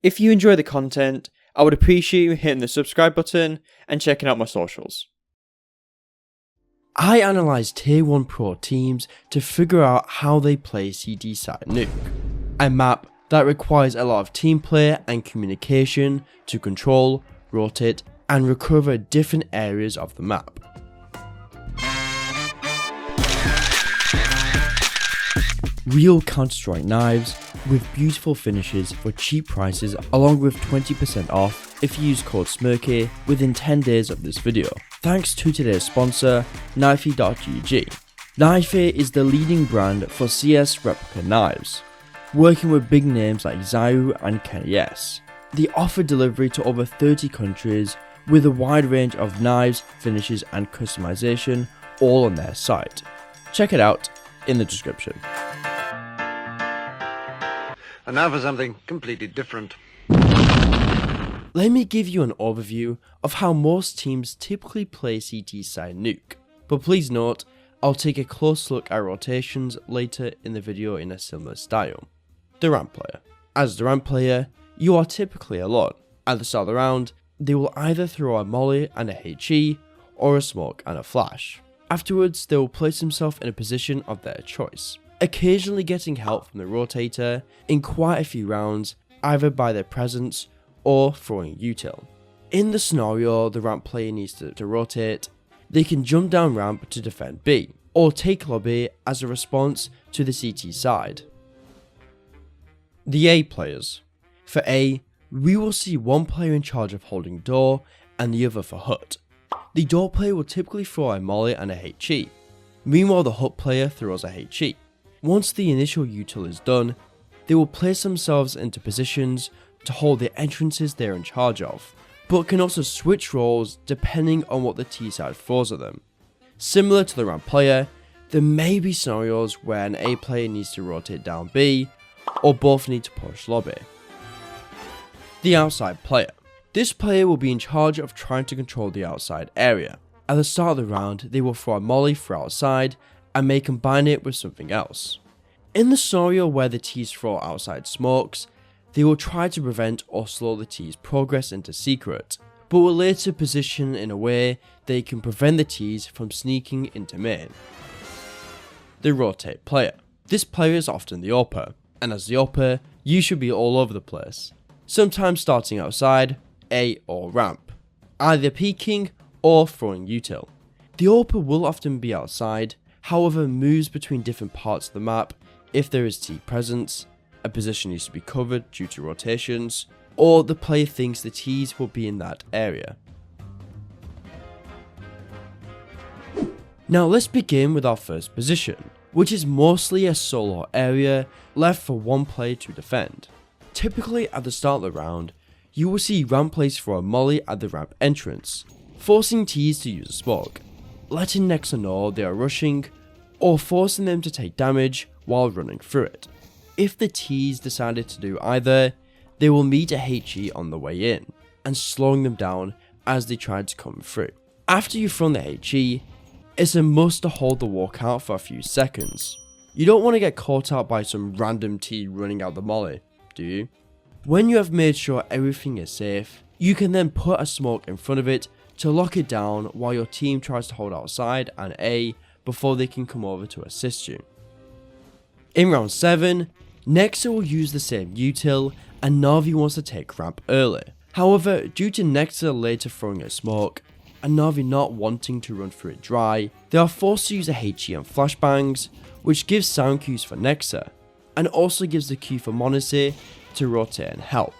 If you enjoy the content, I would appreciate you hitting the subscribe button and checking out my socials. I analysed Tier 1 Pro teams to figure out how they play CS2 Nuke, a map that requires a lot of team play and communication to control, rotate and recover different areas of the map. Real Counter-Strike knives with beautiful finishes for cheap prices, along with 20% off if you use code Smirky within 10 days of this video. Thanks to today's sponsor, NAVI.gg. NAVI is the leading brand for CS replica knives, working with big names like Zayu and KS. They offer delivery to over 30 countries with a wide range of knives, finishes and customization all on their site. Check it out in the description. And now for something completely different. Let me give you an overview of how most teams typically play CS2 Nuke, but please note, I'll take a close look at rotations later in the video in a similar style. The ramp player. As the ramp player, you are typically alone. At the start of the round, they will either throw a molly and a HE, or a smoke and a flash. Afterwards, they will place themselves in a position of their choice, occasionally getting help from the Rotator in quite a few rounds, either by their presence or throwing util. In the scenario the ramp player needs to rotate, they can jump down ramp to defend B, or take lobby as a response to the CT side. The A players. For A, we will see one player in charge of holding door and the other for hut. The door player will typically throw a molly and a HE, meanwhile the hut player throws a HE. Once the initial util is done, they will place themselves into positions to hold the entrances they are in charge of, but can also switch roles depending on what the T side throws at them. Similar to the ramp player, there may be scenarios where an A player needs to rotate down B, or both need to push lobby. The outside player. This player will be in charge of trying to control the outside area. At the start of the round, they will throw a molly for outside and may combine it with something else. In the scenario where the T's throw outside smokes, they will try to prevent or slow the T's progress into secret, but will later position in a way they can prevent the T's from sneaking into main. The rotate player. This player is often the AWPer, and as the AWPer, you should be all over the place, sometimes starting outside, A or ramp, either peeking or throwing util. The AWPer will often be outside, however moves between different parts of the map if there is T presence, a position needs to be covered due to rotations, or the player thinks the T's will be in that area. Now let's begin with our first position, which is mostly a solo area left for one player to defend. Typically at the start of the round, you will see ramp players throw a molly at the ramp entrance, forcing T's to use a smoke, letting Nexa know they are rushing, or forcing them to take damage while running through it. If the T's decided to do either, they will meet a HE on the way in, and slowing them down as they try to come through. After you've thrown the HE, it's a must to hold the walkout for a few seconds. You don't want to get caught out by some random T running out the molly, do you? When you have made sure everything is safe, you can then put a smoke in front of it to lock it down while your team tries to hold outside and A before they can come over to assist you. In round 7, Nexa will use the same util and NAVI wants to take ramp early. However, due to Nexa later throwing a smoke, and NAVI not wanting to run through it dry, they are forced to use a HE and flashbangs, which gives sound cues for Nexa, and also gives the cue for Monacy to rotate and help.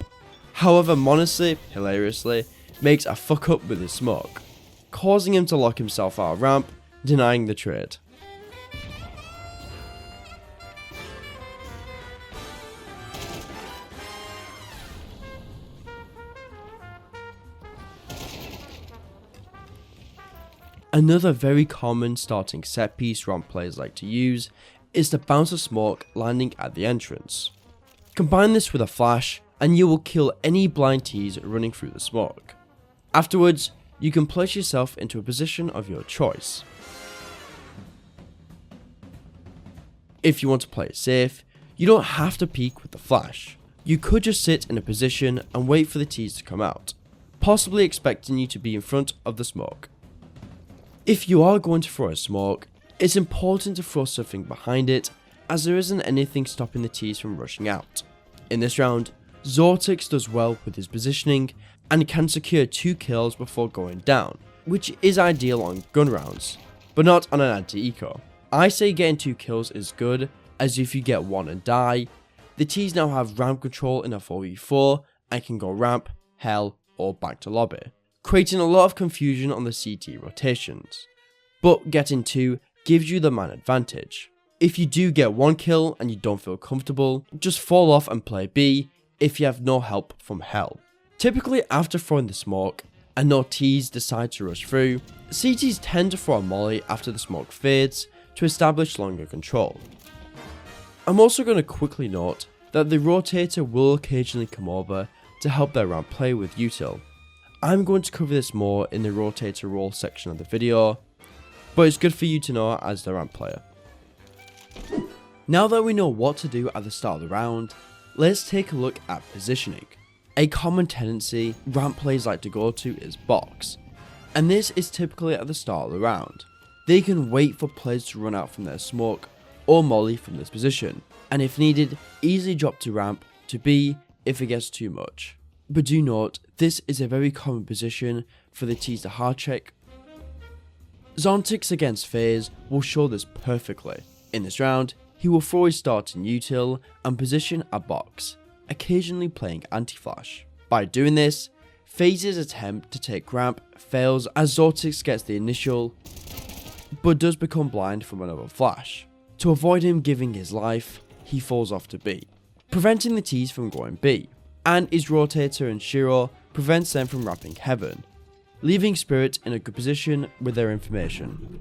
However, Monacy, hilariously, makes a fuck up with his smoke, causing him to lock himself out of ramp, denying the trade. Another very common starting set piece ramp players like to use is to bounce a smoke landing at the entrance. Combine this with a flash and you will kill any blind T's running through the smoke. Afterwards, you can place yourself into a position of your choice. If you want to play it safe, you don't have to peek with the flash, You could just sit in a position and wait for the teas to come out, possibly expecting you to be in front of the smoke. If you are going to throw a smoke, it's important to throw something behind it, as there isn't anything stopping the teas from rushing out. In this round, Zortix does well with his positioning and can secure 2 kills before going down, which is ideal on gun rounds, but not on an anti-eco. I say getting 2 kills is good, as if you get 1 and die, the teas now have ramp control in a 4v4 and can go ramp, hell, or back to lobby, creating a lot of confusion on the CT rotations. But getting 2 gives you the man advantage. If you do get 1 kill and you don't feel comfortable, just fall off and play B if you have no help from hell. Typically after throwing the smoke, and no teas decide to rush through, CTs tend to throw a molly after the smoke fades to establish longer control. I'm also going to quickly note that the Rotator will occasionally come over to help their ramp play with util. I'm going to cover this more in the Rotator role section of the video, but it's good for you to know as the ramp player. Now that we know what to do at the start of the round, let's take a look at positioning. A common tendency ramp players like to go to is box, and this is typically at the start of the round. They can wait for players to run out from their smoke or molly from this position, and if needed, easily drop to ramp to B if it gets too much. But do note, this is a very common position for the teas to hard check. Zontix against FaZe will show this perfectly. In this round, he will throw his start in util and position a box, occasionally playing anti-flash. By doing this, FaZe's attempt to take ramp fails as Zontix gets the initial, but does become blind from another flash. To avoid him giving his life, he falls off to B, preventing the teas from going B, and his Rotator and Shiro prevents them from ramping heaven, leaving Spirit in a good position with their information.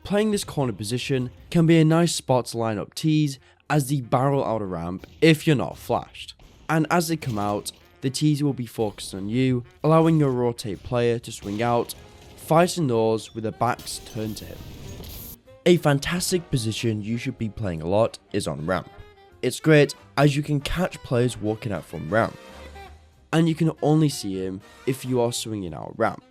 Playing this corner position can be a nice spot to line up teas as they barrel out a ramp if you're not flashed, and as they come out, the teas will be focused on you, allowing your rotate player to swing out, fighting those with their backs turned to him. A fantastic position you should be playing a lot is on ramp. It's great as you can catch players walking out from ramp, and you can only see him if you are swinging out ramp,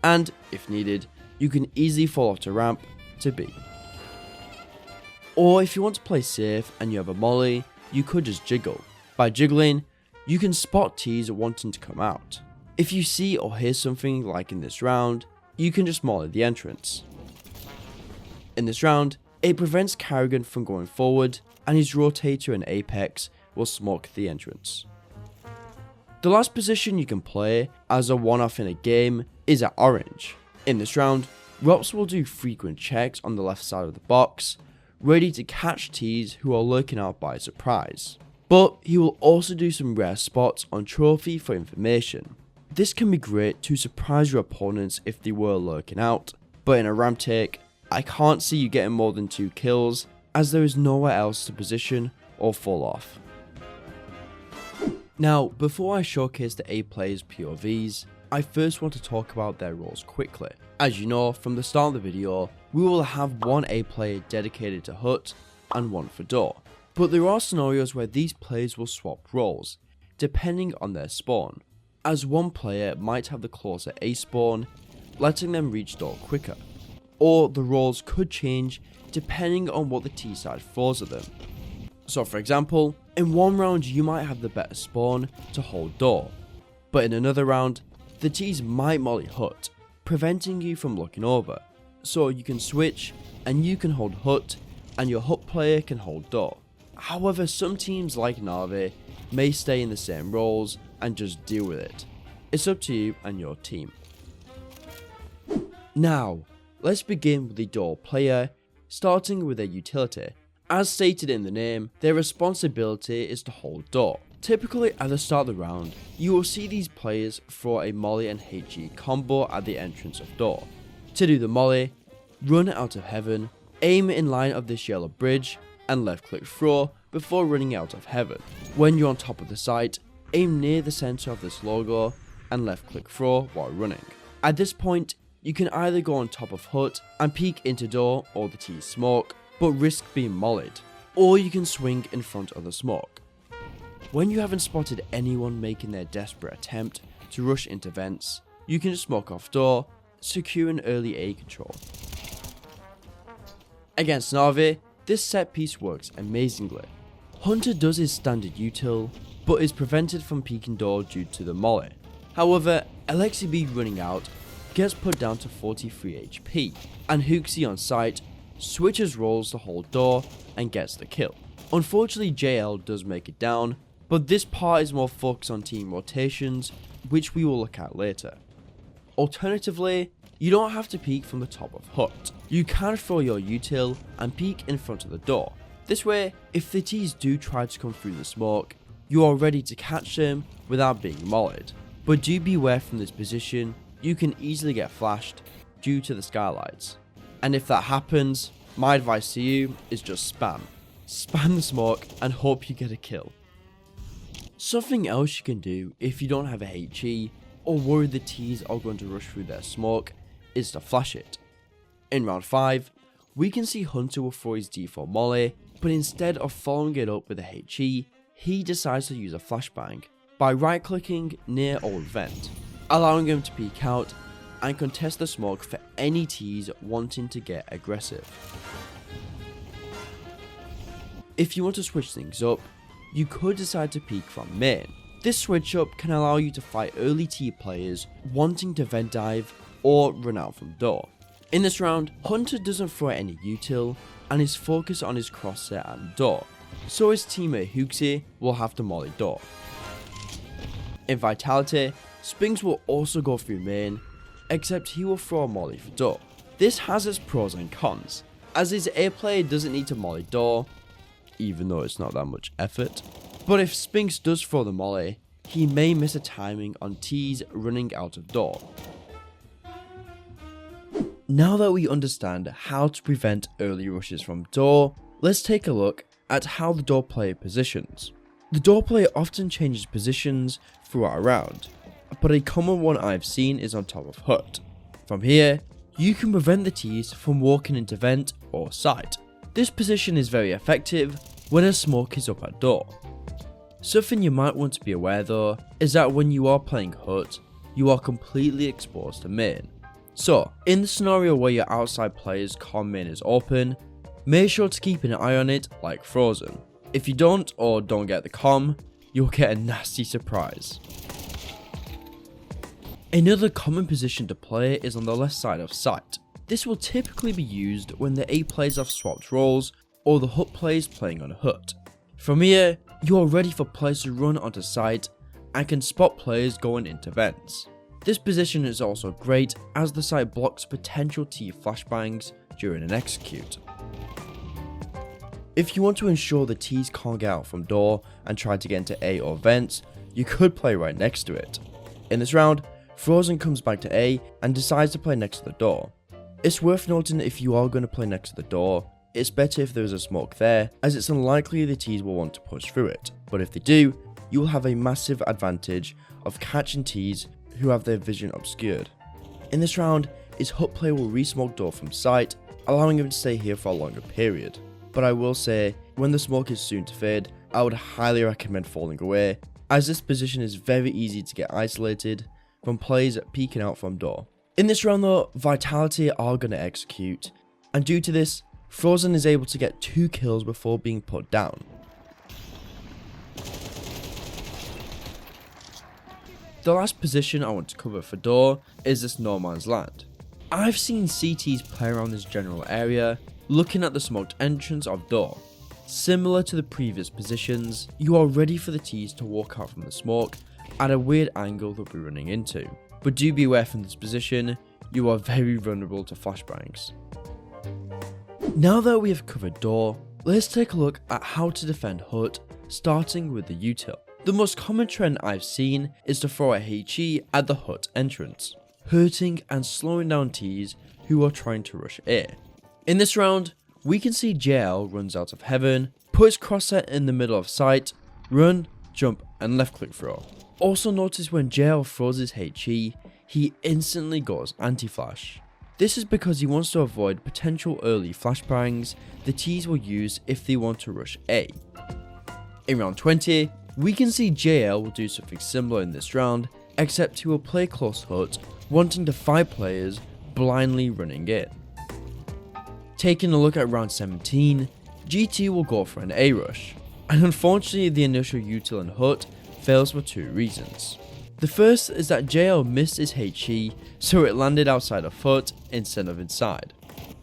and if needed, you can easily fall off to ramp to B. Or if you want to play safe and you have a molly, you could just jiggle. By jiggling, you can spot teas wanting to come out. If you see or hear something like in this round, you can just molly the entrance. In this round, it prevents Carrigan from going forward, and his Rotator and Apex will smoke the entrance. The last position you can play as a one-off in a game is at orange. In this round, Rops will do frequent checks on the left side of the box, ready to catch teas who are lurking out by surprise. But he will also do some rare spots on trophy for information. This can be great to surprise your opponents if they were lurking out, but in a ramp take, I can't see you getting more than 2 kills as there is nowhere else to position or fall off. Now, before I showcase the A players' POVs, I first want to talk about their roles quickly. As you know, from the start of the video, we will have one A player dedicated to hut and one for door. But there are scenarios where these players will swap roles, depending on their spawn, as one player might have the closer A spawn, letting them reach door quicker. Or the roles could change depending on what the T side throws at them. So for example, in one round you might have the better spawn to hold door, but in another round, the T's might molly hut, preventing you from looking over. So you can switch and you can hold hut and your hut player can hold door. However, some teams like NAVI may stay in the same roles and just deal with it. It's up to you and your team. Now, let's begin with the door player, starting with their utility. As stated in the name, their responsibility is to hold door. Typically at the start of the round, you will see these players throw a molly and HE combo at the entrance of door. To do the molly, run out of heaven, aim in line of this yellow bridge, and left click throw before running out of heaven. When you're on top of the site, aim near the center of this logo and left click throw while running. At this point, you can either go on top of hut and peek into door or the T smoke, but risk being mollied. or you can swing in front of the smoke. When you haven't spotted anyone making their desperate attempt to rush into vents, you can just smoke off door, secure an early A control. Against NAVI, this set piece works amazingly. Hunter does his standard util, but is prevented from peeking door due to the molly. However, LXB running out gets put down to 43 HP, and Wooxy on site switches roles to hold door and gets the kill. Unfortunately, JL does make it down, but this part is more focused on team rotations, which we will look at later. Alternatively, you don't have to peek from the top of hut. You can throw your util and peek in front of the door. This way, if the T's do try to come through the smoke, you are ready to catch them without being mollied. But do beware from this position, you can easily get flashed due to the skylights. And if that happens, my advice to you is just spam. Spam the smoke and hope you get a kill. Something else you can do if you don't have a HE or worry the T's are going to rush through their smoke is to flash it. In round 5, we can see Hunter will throw his D4 molly, but instead of following it up with a HE, he decides to use a flashbang by right clicking near old vent, allowing him to peek out and contest the smoke for any T's wanting to get aggressive. If you want to switch things up, you could decide to peek from main. This switch up can allow you to fight early T players wanting to vent dive or run out from door. In this round, Hunter doesn't throw any util and is focused on his crossset and door, so his teammate Wooxy will have to molly door. In Vitaliteh, Spinks will also go through main, except he will throw a molly for door. This has its pros and cons, as his A player doesn't need to molly door, even though it's not that much effort. But if Spinks does throw the molly, he may miss a timing on T's running out of door. Now that we understand how to prevent early rushes from door, let's take a look at how the door player positions. The door player often changes positions throughout a round, but a common one I've seen is on top of hut. From here, you can prevent the T's from walking into vent or site. This position is very effective when a smoke is up at door. Something you might want to be aware though, is that when you are playing hut, you are completely exposed to main. So, in the scenario where your outside player's comm main is open, make sure to keep an eye on it like Frozen. If you don't or don't get the comm, you'll get a nasty surprise. Another common position to play is on the left side of site. This will typically be used when the A players have swapped roles or the hut players playing on hut. From here, you are ready for players to run onto site and can spot players going into vents. This position is also great as the site blocks potential T flashbangs during an execute. If you want to ensure the T's can't get out from door and try to get into A or vents, you could play right next to it. In this round, Frozen comes back to A and decides to play next to the door. It's worth noting that if you are going to play next to the door, it's better if there is a smoke there, as it's unlikely the T's will want to push through it, but if they do, you will have a massive advantage of catching T's who have their vision obscured. In this round, his hut player will re-smoke door from site, allowing him to stay here for a longer period. But I will say, when the smoke is soon to fade, I would highly recommend falling away, as this position is very easy to get isolated from players peeking out from door. In this round though, Vitaliteh are going to execute, and due to this, Frozen is able to get 2 kills before being put down. The last position I want to cover for door is this no man's land. I've seen CTs play around this general area, looking at the smoked entrance of door. Similar to the previous positions, you are ready for the T's to walk out from the smoke at a weird angle they'll be running into. But do beware from this position, you are very vulnerable to flashbangs. Now that we have covered door, let's take a look at how to defend hut, starting with the util. The most common trend I've seen is to throw a HE at the hut entrance, hurting and slowing down T's who are trying to rush A. In this round, we can see JL runs out of heaven, puts crossset in the middle of site, run, jump and left click throw. Also notice when JL throws his HE, he instantly goes anti-flash. This is because he wants to avoid potential early flashbangs the T's will use if they want to rush A. In round 20, we can see JL will do something similar in this round, except he will play close hut, wanting to fight players blindly running in. Taking a look at round 17, GT will go for an A rush, and unfortunately the initial util and hut fails for two reasons. The first is that JL missed his HE, so it landed outside of hut instead of inside.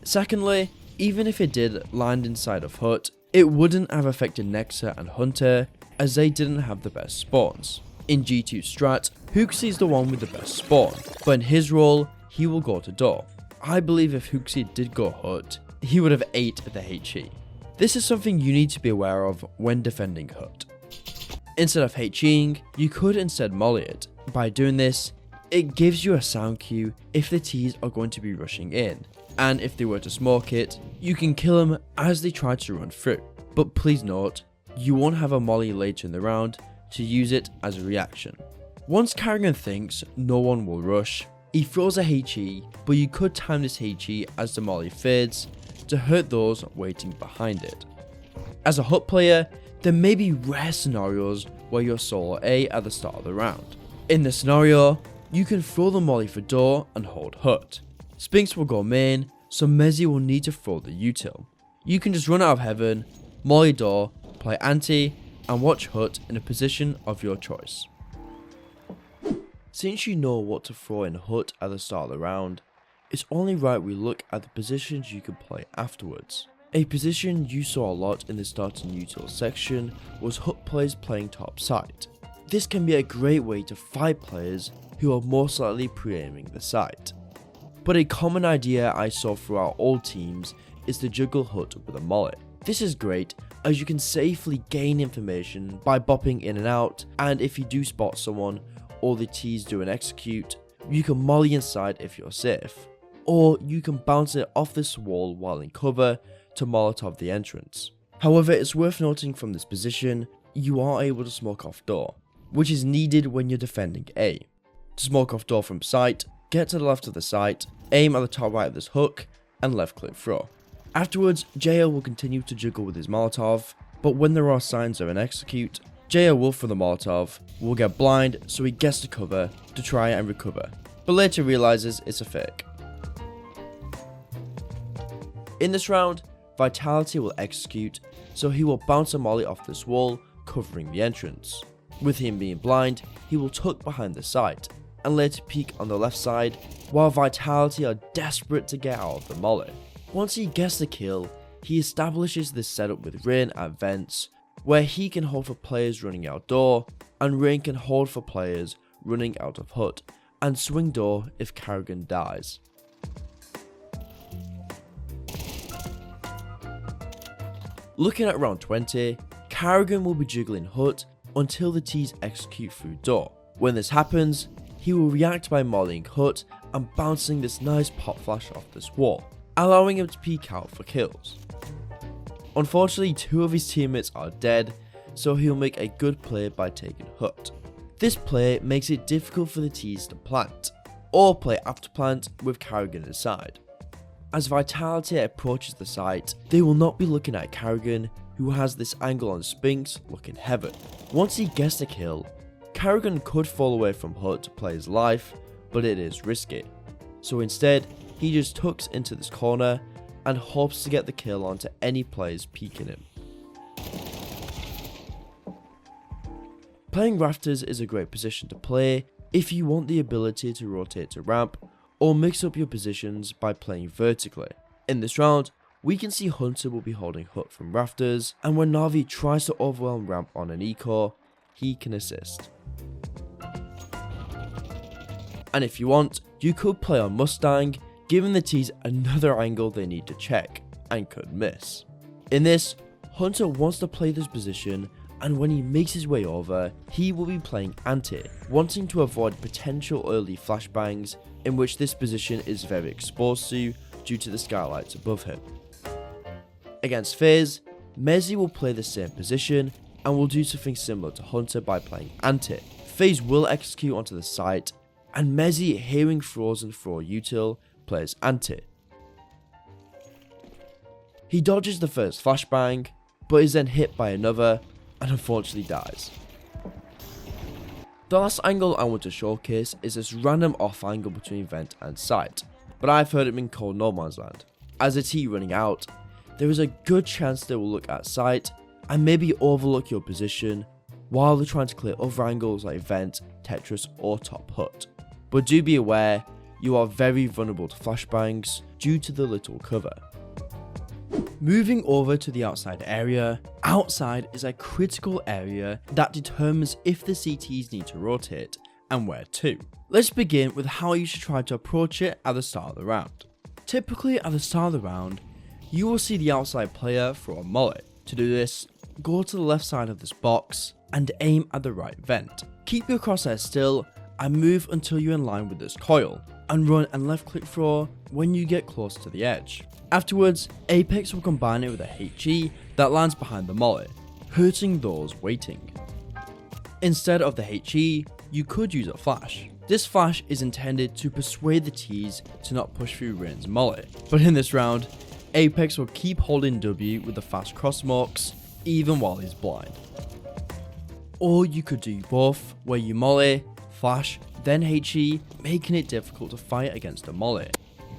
Secondly, even if it did land inside of hut, it wouldn't have affected Nexa and Hunter, as they didn't have the best spawns. In G2 strat, Woox is the one with the best spawn, but in his role, he will go to door. I believe if Woox did go hut, he would have ate the HE. This is something you need to be aware of when defending hut. Instead of HEing, you could instead molly it. By doing this, it gives you a sound cue if the T's are going to be rushing in, and if they were to smoke it, you can kill them as they try to run through. But please note, you won't have a molly later in the round to use it as a reaction. Once Karrigan thinks no one will rush, he throws a HE, but you could time this HE as the molly fades to hurt those waiting behind it. As a hut player, there may be rare scenarios where you're solo A at the start of the round. In this scenario, you can throw the molly for door and hold hut. Spinks will go main, so Mezzi will need to throw the util. You can just run out of heaven, molly door, play anti, and watch hut in a position of your choice. Since you know what to throw in hut at the start of the round, it's only right we look at the positions you can play afterwards. A position you saw a lot in the starting util section was hut players playing top site. This can be a great way to fight players who are most likely pre-aiming the site. But a common idea I saw throughout all teams is to juggle hut with a molly. This is great as you can safely gain information by bopping in and out, and if you do spot someone or the T's do an execute, you can molly inside if you're safe. Or you can bounce it off this wall while in cover to Molotov the entrance. However, it's worth noting from this position, you are able to smoke off door, which is needed when you're defending A. To smoke off door from site, get to the left of the site, aim at the top right of this hook, and left click throw. Afterwards, JL will continue to juggle with his Molotov, but when there are signs of an execute, JL will throw the Molotov, will get blind so he gets to cover to try and recover, but later realizes it's a fake. In this round, Vitaliteh will execute, so he will bounce a molly off this wall, covering the entrance. With him being blind, he will tuck behind the site, and later peek on the left side, while Vitaliteh are desperate to get out of the molly. Once he gets the kill, he establishes this setup with Rain at vents, where he can hold for players running out door, and Rain can hold for players running out of hut, and swing door if Karrigan dies. Looking at round 20, Karrigan will be juggling hut until the T's execute through door. When this happens, he will react by mollying hut and bouncing this nice pop flash off this wall, allowing him to peek out for kills. Unfortunately, two of his teammates are dead, so he'll make a good play by taking hut. This play makes it difficult for the T's to plant, or play after plant with Karrigan inside. As Vitaliteh approaches the site, they will not be looking at Karrigan, who has this angle on Spinks looking heaven. Once he gets the kill, Karrigan could fall away from hut to play his life, but it is risky. So instead, he just tucks into this corner and hopes to get the kill onto any players peeking him. Playing rafters is a great position to play if you want the ability to rotate to ramp or mix up your positions by playing vertically. In this round, we can see Hunter will be holding hut from rafters, and when NAVI tries to overwhelm ramp on an eco, he can assist. And if you want, you could play on Mustang, giving the T's another angle they need to check, and could miss. In this, Hunter wants to play this position, and when he makes his way over, he will be playing anti, wanting to avoid potential early flashbangs, in which this position is very exposed to due to the skylights above him. Against FaZe, Mezzi will play the same position, and will do something similar to Hunter by playing anti. FaZe will execute onto the site, and Mezzi, hearing throws and throw util, player's anti. He dodges the first flashbang, but is then hit by another and unfortunately dies. The last angle I want to showcase is this random off angle between vent and site, but I've heard it being called no man's land. As a T running out, there is a good chance they will look at site and maybe overlook your position while they're trying to clear other angles like vent, Tetris or top hut. But do be aware, you are very vulnerable to flashbangs due to the little cover. Moving over to the outside area, outside is a critical area that determines if the CTs need to rotate and where to. Let's begin with how you should try to approach it at the start of the round. Typically at the start of the round, you will see the outside player throw a molly. To do this, go to the left side of this box and aim at the right vent. Keep your crosshair still and move until you're in line with this coil, and run and left click throw when you get close to the edge. Afterwards, Apex will combine it with a HE that lands behind the molly, hurting those waiting. Instead of the HE, you could use a flash. This flash is intended to persuade the Ts to not push through Rain's molly, but in this round, Apex will keep holding W with the fast cross smokes even while he's blind. Or you could do both, where you molly, flash, then HE, making it difficult to fight against a molly.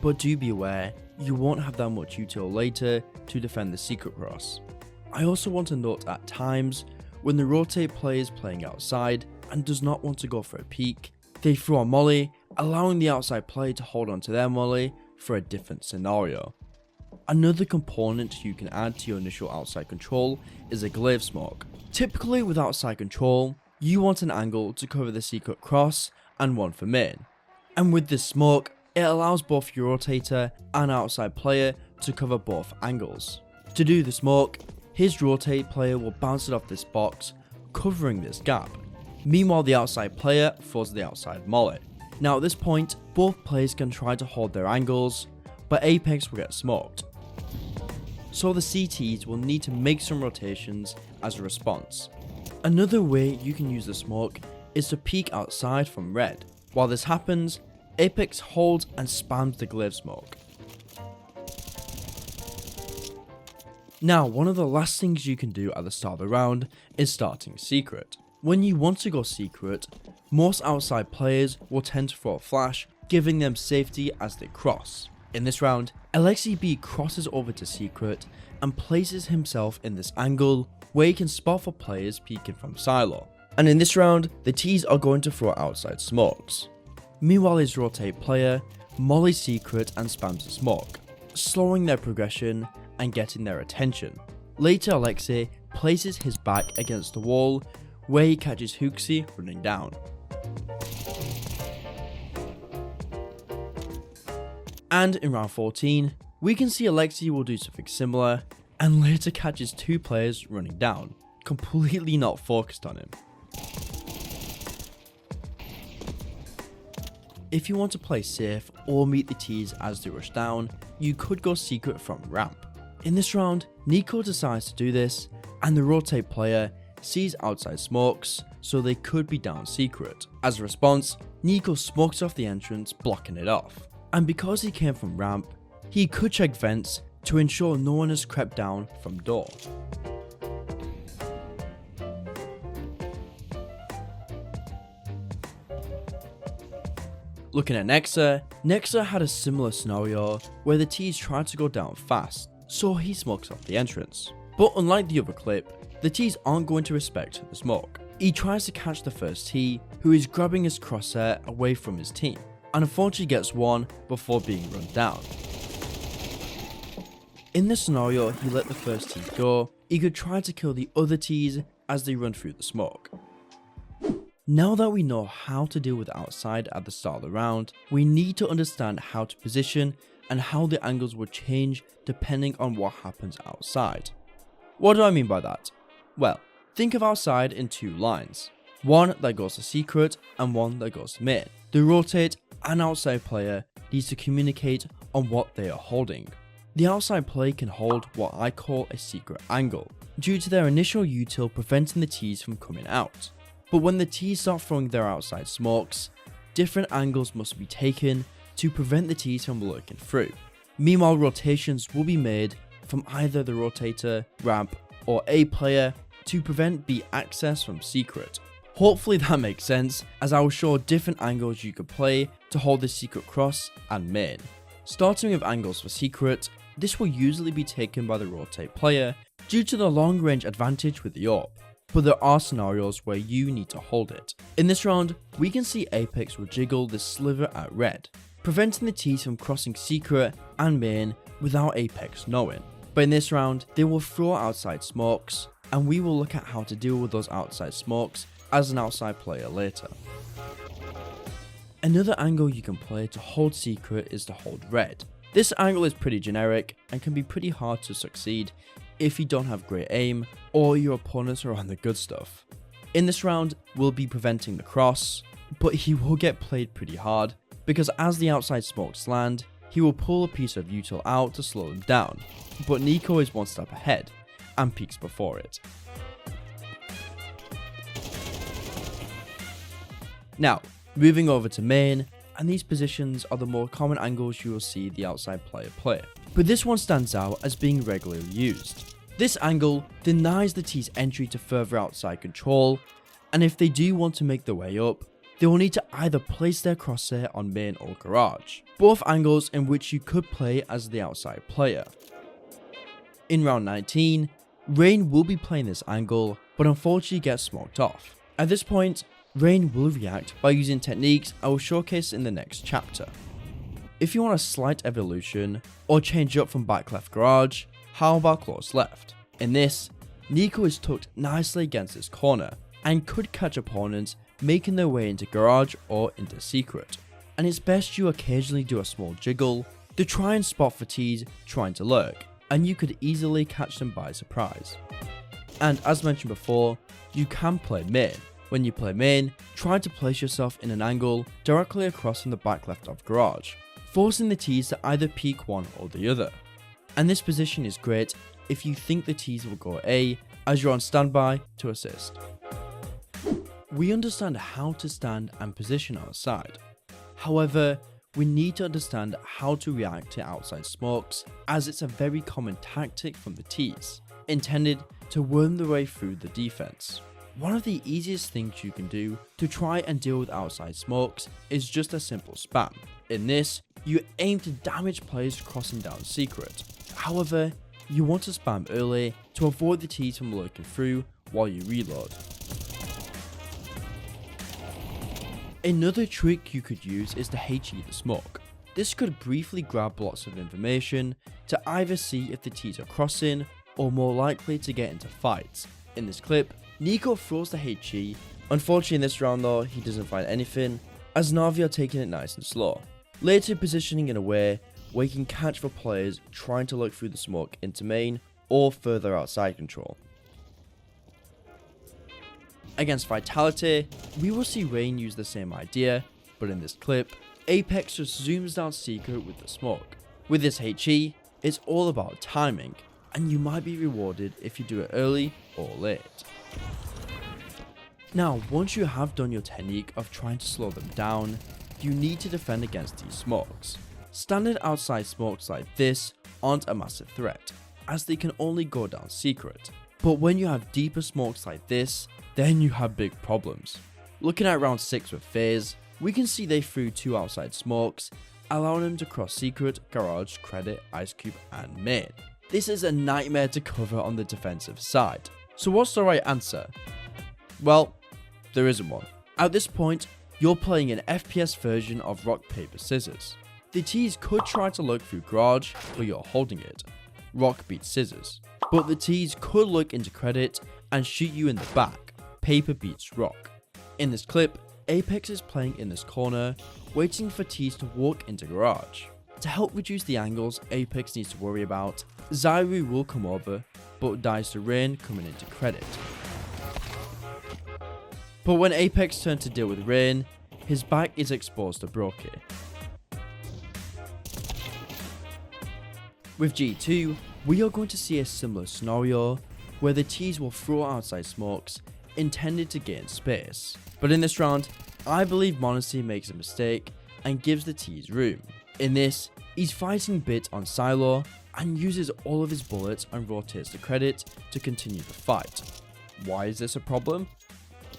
But do be aware, you won't have that much util later to defend the secret cross. I also want to note at times, when the rotate player is playing outside and does not want to go for a peek, they throw a molly, allowing the outside player to hold on to their molly for a different scenario. Another component you can add to your initial outside control is a glaive smoke. Typically with outside control, you want an angle to cover the secret cross and one for main. And with this smoke, it allows both your rotator and outside player to cover both angles. To do the smoke, his rotate player will bounce it off this box, covering this gap. Meanwhile, the outside player throws the outside molly. Now at this point, both players can try to hold their angles, but Apex will get smoked. So the CTs will need to make some rotations as a response. Another way you can use the smoke is to peek outside from red. While this happens, Apex holds and spams the glaive smoke. Now, one of the last things you can do at the start of the round is starting secret. When you want to go secret, most outside players will tend to throw a flash, giving them safety as they cross. In this round, Alexi B crosses over to secret and places himself in this angle where he can spot for players peeking from silo. And in this round, the Ts are going to throw outside smokes. Meanwhile, his rotate player mollies secret and spams the smoke, slowing their progression and getting their attention. Later, Alexei places his back against the wall where he catches Hooksy running down. And in round 14, we can see Alexei will do something similar and later catches two players running down, completely not focused on him. If you want to play safe or meet the Ts as they rush down, you could go secret from ramp. In this round, Nico decides to do this, and the rotate player sees outside smokes, so they could be down secret. As a response, Nico smokes off the entrance, blocking it off. And because he came from ramp, he could check vents to ensure no one has crept down from door. Looking at Nexa had a similar scenario where the Ts tried to go down fast, so he smokes off the entrance. But unlike the other clip, the Ts aren't going to respect the smoke. He tries to catch the first T, who is grabbing his crosshair away from his team, and unfortunately gets one before being run down. In this scenario, he let the first T go. He could try to kill the other Ts as they run through the smoke. Now that we know how to deal with outside at the start of the round, we need to understand how to position and how the angles will change depending on what happens outside. What do I mean by that? Well, think of outside in two lines. One that goes to secret and one that goes to main. The rotate and outside player needs to communicate on what they are holding. The outside player can hold what I call a secret angle, due to their initial util preventing the Ts from coming out. But when the Ts start throwing their outside smokes, different angles must be taken to prevent the T's from lurking through. Meanwhile, rotations will be made from either the Rotator, ramp, or A player to prevent B access from secret. Hopefully that makes sense, as I will show different angles you could play to hold the secret cross and main. Starting with angles for secret, this will usually be taken by the rotate player due to the long range advantage with the AWP, but there are scenarios where you need to hold it. In this round, we can see Apex will jiggle this sliver at red, preventing the T's from crossing secret and main without Apex knowing. But in this round, they will throw outside smokes, and we will look at how to deal with those outside smokes as an outside player later. Another angle you can play to hold secret is to hold red. This angle is pretty generic and can be pretty hard to succeed if you don't have great aim or your opponents are on the good stuff. In this round, we'll be preventing the cross, but he will get played pretty hard because as the outside smokes land, he will pull a piece of util out to slow them down, but Nico is one step ahead and peeks before it. Now, moving over to main, and these positions are the more common angles you will see the outside player play, but this one stands out as being regularly used. This angle denies the T's entry to further outside control, and if they do want to make their way up, they will need to either place their crosshair on main or garage, both angles in which you could play as the outside player. In round 19, Rain will be playing this angle, but unfortunately gets smoked off. At this point, Rain will react by using techniques I will showcase in the next chapter. If you want a slight evolution, or change up from back left garage, how about close left? In this, Nico is tucked nicely against this corner, and could catch opponents making their way into garage or into secret. And it's best you occasionally do a small jiggle to try and spot for T's trying to lurk, and you could easily catch them by surprise. And as mentioned before, you can play main. When you play main, try to place yourself in an angle directly across from the back left of garage, forcing the T's to either peek one or the other. And this position is great if you think the T's will go A as you're on standby to assist. We understand how to stand and position our side. However, we need to understand how to react to outside smokes, as it's a very common tactic from the T's, intended to worm their way through the defense. One of the easiest things you can do to try and deal with outside smokes is just a simple spam. In this, you aim to damage players crossing down secret. However, you want to spam early to avoid the T's from lurking through while you reload. Another trick you could use is to HE the smoke. This could briefly grab lots of information to either see if the T's are crossing or more likely to get into fights. In this clip, Nico throws the HE. Unfortunately in this round though, he doesn't find anything, as NAVI are taking it nice and slow, later positioning in a way where you can catch for players trying to look through the smoke into main or further outside control. Against Vitaliteh, we will see Rain use the same idea, but in this clip, Apex just zooms down secret with the smoke. With this HE, it's all about timing, and you might be rewarded if you do it early or late. Now, once you have done your technique of trying to slow them down, you need to defend against these smokes. Standard outside smokes like this aren't a massive threat, as they can only go down secret. But when you have deeper smokes like this, then you have big problems. Looking at round 6 with FaZe, we can see they threw 2 outside smokes, allowing them to cross secret, garage, credit, ice cube and main. This is a nightmare to cover on the defensive side. So what's the right answer? Well, there isn't one. At this point, you're playing an FPS version of rock, paper, scissors. The T's could try to look through garage, but you're holding it. Rock beats scissors. But the T's could look into credit and shoot you in the back. Paper beats rock. In this clip, Apex is playing in this corner, waiting for T's to walk into garage. To help reduce the angles Apex needs to worry about, Zyru will come over, but dies to Rain coming into credit. But when Apex turns to deal with Rain, his back is exposed to Brokey. With G2, we are going to see a similar scenario where the T's will throw outside smokes intended to gain space. But in this round, I believe Monacy makes a mistake and gives the T's room. In this, he's fighting Bit on Silo and uses all of his bullets and rotates the credit to continue the fight. Why is this a problem?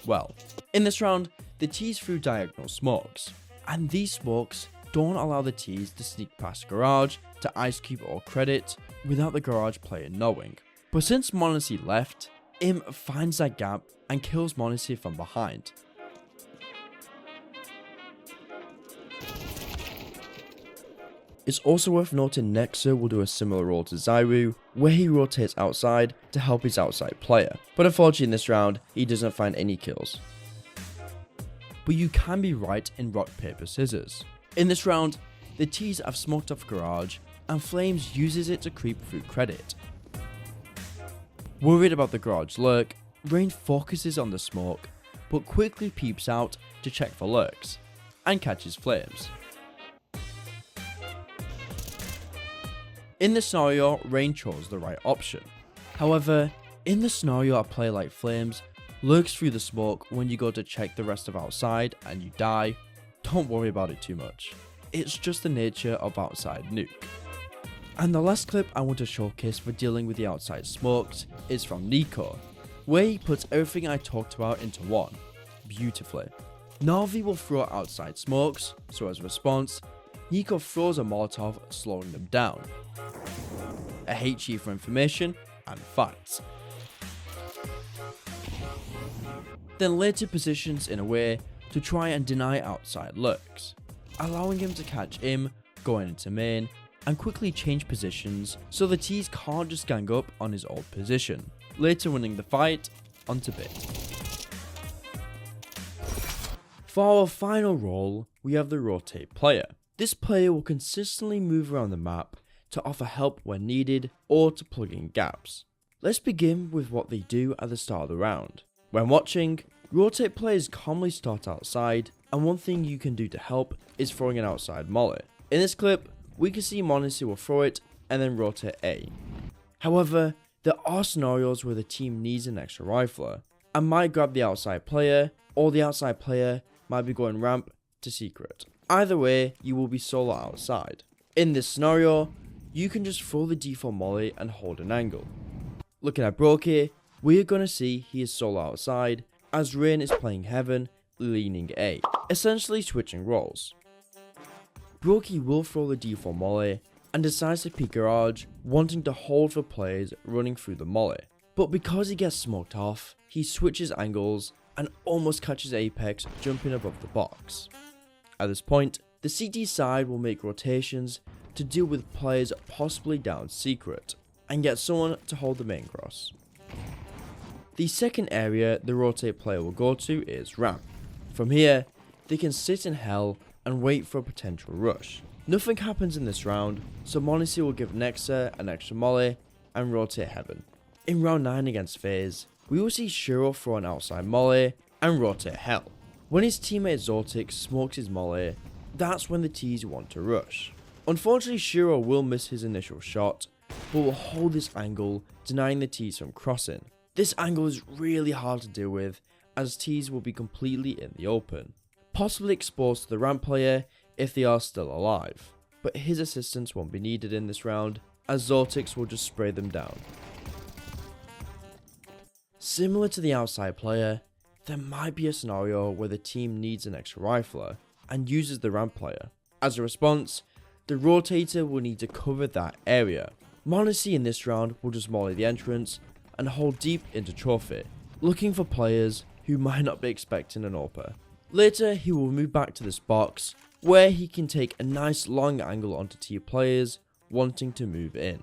Well, in this round, the T's threw diagonal smokes, and these smokes don't allow the T's to sneak past Garage to ice cube or credit without the Garage player knowing. But since m0NESY left, Im finds that gap and kills m0NESY from behind. It's also worth noting Nexa will do a similar role to Zyru, where he rotates outside to help his outside player, but unfortunately in this round, he doesn't find any kills. But you can be right in rock, paper, scissors. In this round, the T's have smoked off Garage, and Flames uses it to creep through credit. Worried about the Garage lurk, Rain focuses on the smoke, but quickly peeps out to check for lurks, and catches Flames. In this scenario, Rain chose the right option. However, in the scenario a player like Flames lurks through the smoke when you go to check the rest of outside and you die, don't worry about it too much. It's just the nature of outside nuke. And the last clip I want to showcase for dealing with the outside smokes is from Nico, where he puts everything I talked about into one, beautifully. NAVI will throw outside smokes, so as a response, Nico throws a Molotov, slowing them down, a HE for information, and fights. Then later positions in a way to try and deny outside lurks, allowing him to catch Im going into main and quickly change positions so the T's can't just gang up on his old position, later winning the fight onto Bit. For our final role, we have the Rotate player. This player will consistently move around the map to offer help when needed or to plug in gaps. Let's begin with what they do at the start of the round. When watching, Rotate players commonly start outside, and one thing you can do to help is throwing an outside molly. In this clip, we can see m0NESY will throw it and then rotate A. However, there are scenarios where the team needs an extra rifler and might grab the outside player, or the outside player might be going ramp to secret. Either way, you will be solo outside. In this scenario, you can just throw the default molly and hold an angle. Looking at Brokey, we are going to see he is solo outside, as Rain is playing Heaven, leaning A, essentially switching roles. Brokey will throw the default molly and decides to peek Garage, wanting to hold for players running through the molly. But because he gets smoked off, he switches angles and almost catches Apex jumping above the box. At this point, the CT side will make rotations to deal with players possibly down secret, and get someone to hold the main cross. The second area the Rotate player will go to is ramp. From here, they can sit in hell and wait for a potential rush. Nothing happens in this round, so m0NESY will give Nexa an extra molly and rotate Heaven. In round 9 against FaZe, we will see Shiro throw an outside molly and rotate hell. When his teammate Zotic smokes his molly, that's when the T's want to rush. Unfortunately, Shiro will miss his initial shot, but will hold this angle, denying the T's from crossing. This angle is really hard to deal with, as T's will be completely in the open, possibly exposed to the ramp player if they are still alive, but his assistance won't be needed in this round, as Zotics will just spray them down. Similar to the outside player, there might be a scenario where the team needs an extra rifler and uses the ramp player. As a response, the Rotator will need to cover that area. m0NESY in this round will just molly the entrance and hold deep into trophy, looking for players who might not be expecting an AWPer. Later, he will move back to this box, where he can take a nice long angle onto T players wanting to move in.